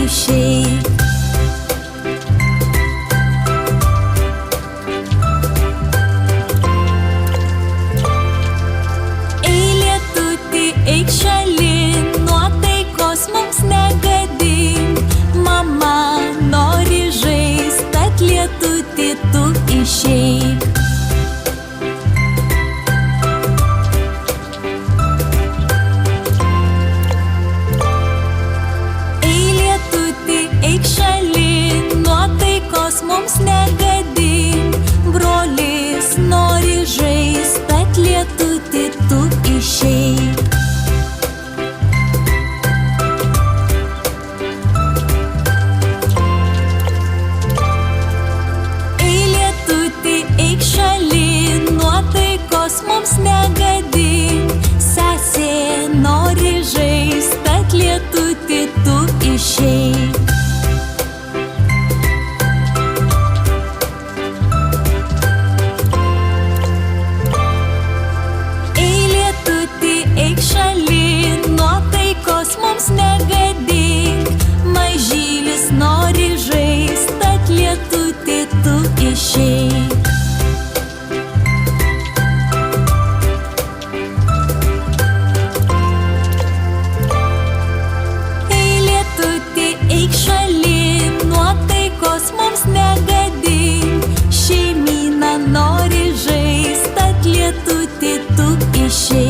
išeik. Ei lietuti, eik šalin, nuotaikos mums negadink. Mama nori žaist, tad lietuti tu išeik. Mums negadink, brolis nori žaist, tad lietuti tu išeik. Ei lietuti, eik šalin, nuotaikos mums negadink. Sesė nori žaist, tad lietuti tu išeik. Mums negadink, mažylis nori žaist, tad lietuti tu išeik. Ei lietuti, eik šalin, nuotaikos mums negadink. Šeimyna nori žaist, tad lietuti tu išeik.